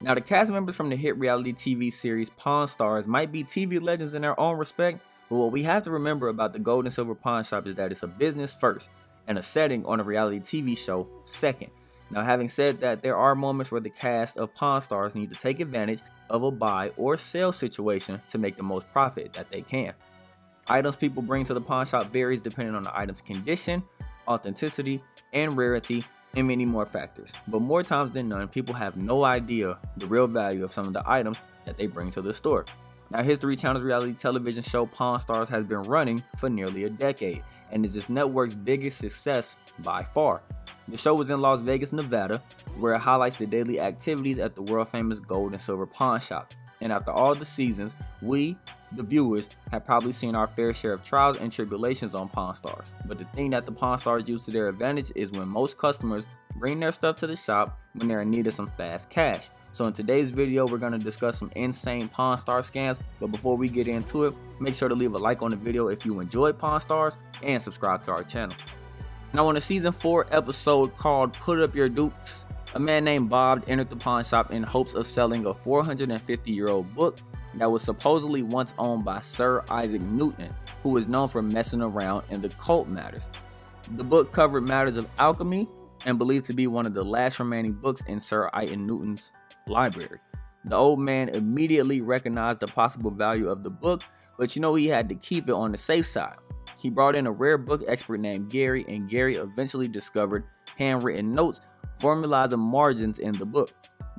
Now, the cast members from the hit reality TV series Pawn Stars might be TV legends in their own respect, but what we have to remember about the Gold and Silver Pawn Shop is that it's a business first, and a setting on a reality TV show second. Now, having said that, there are moments where the cast of Pawn Stars need to take advantage of a buy or sell situation to make the most profit that they can. Items people bring to the pawn shop varies depending on the item's condition, authenticity, and rarity, and many more factors. But more times than none, people have no idea the real value of some of the items that they bring to the store. Now, History Channel's reality television show Pawn Stars has been running for nearly a decade, and is this network's biggest success by far. The show was in Las Vegas, Nevada, where it highlights the daily activities at the world-famous Gold and Silver Pawn Shop. And after all the seasons, we, the viewers, have probably seen our fair share of trials and tribulations on Pawn Stars. But the thing that the Pawn Stars use to their advantage is when most customers bring their stuff to the shop when they're in need of some fast cash. So in today's video, we're going to discuss some insane Pawn Star scams. But before we get into it, make sure to leave a like on the video if you enjoyed Pawn Stars and subscribe to our channel. Now, on a season 4 episode called Put Up Your Dukes, a man named Bob entered the pawn shop in hopes of selling a 450-year-old book that was supposedly once owned by Sir Isaac Newton, who was known for messing around in the occult matters. The book covered matters of alchemy and believed to be one of the last remaining books in Sir Isaac Newton's library. The old man immediately recognized the possible value of the book, but he had to keep it on the safe side. He brought in a rare book expert named Gary, and Gary eventually discovered handwritten notes formalizing margins in the book.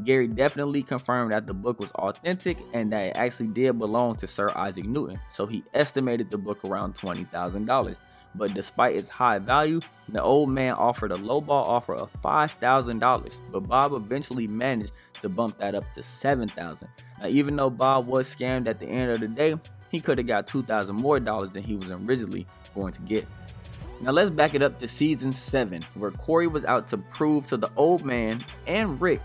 Gary definitely confirmed that the book was authentic and that it actually did belong to Sir Isaac Newton, so he estimated the book around $20,000. But despite its high value, the old man offered a lowball offer of $5,000, but Bob eventually managed to bump that up to $7,000. Now, even though Bob was scammed at the end of the day, he could have got $2,000 more than he was originally going to get. Now let's back it up to season 7, where Corey was out to prove to the old man and Rick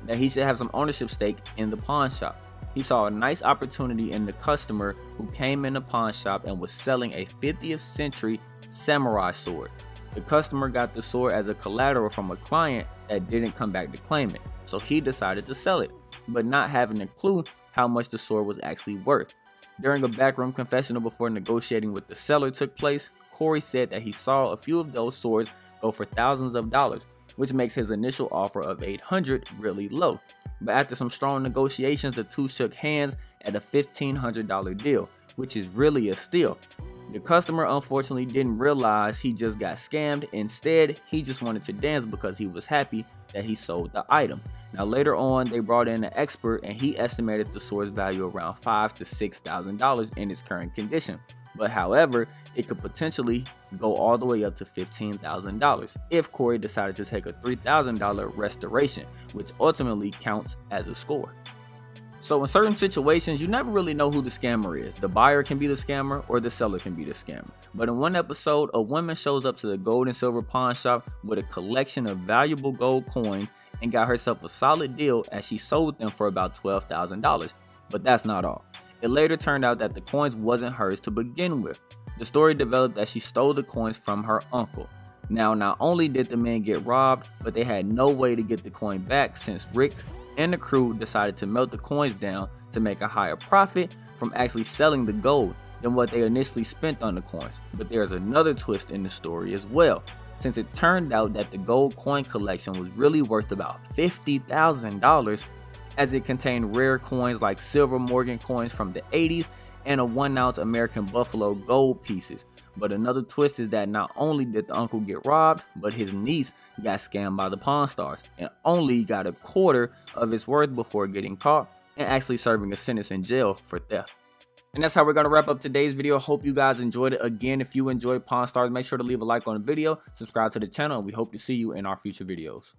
that he should have some ownership stake in the pawn shop. He saw a nice opportunity in the customer who came in the pawn shop and was selling a 50th century samurai sword. The customer got the sword as a collateral from a client that didn't come back to claim it, so he decided to sell it, but not having a clue how much the sword was actually worth. During a backroom confessional before negotiating with the seller took place, Corey said that he saw a few of those swords go for thousands of dollars, which makes his initial offer of $800 really low. But after some strong negotiations, the two shook hands at a $1,500 deal, which is really a steal. The customer unfortunately didn't realize he just got scammed. Instead, he just wanted to dance because he was happy that he sold the item. Now later on, they brought in an expert and he estimated the sword's value around $5,000 to $6,000 in its current condition. But however, it could potentially go all the way up to $15,000 if Corey decided to take a $3,000 restoration, which ultimately counts as a score. So in certain situations, you never really know who the scammer is. The buyer can be the scammer or the seller can be the scammer. But in one episode, a woman shows up to the Gold and Silver Pawn Shop with a collection of valuable gold coins and got herself a solid deal as she sold them for about $12,000. But that's not all. It later turned out that the coins wasn't hers to begin with. The story developed that she stole the coins from her uncle. Now, not only did the men get robbed, but they had no way to get the coin back since Rick and the crew decided to melt the coins down to make a higher profit from actually selling the gold than what they initially spent on the coins. But there's another twist in the story as well, since it turned out that the gold coin collection was really worth about $50,000, as it contained rare coins like silver Morgan coins from the 80s and a 1-ounce American Buffalo gold pieces. But another twist is that not only did the uncle get robbed, but his niece got scammed by the Pawn Stars and only got a quarter of its worth before getting caught and actually serving a sentence in jail for theft. And that's how we're going to wrap up today's video. Hope you guys enjoyed it. Again, if you enjoyed Pawn Stars, make sure to leave a like on the video, subscribe to the channel, and we hope to see you in our future videos.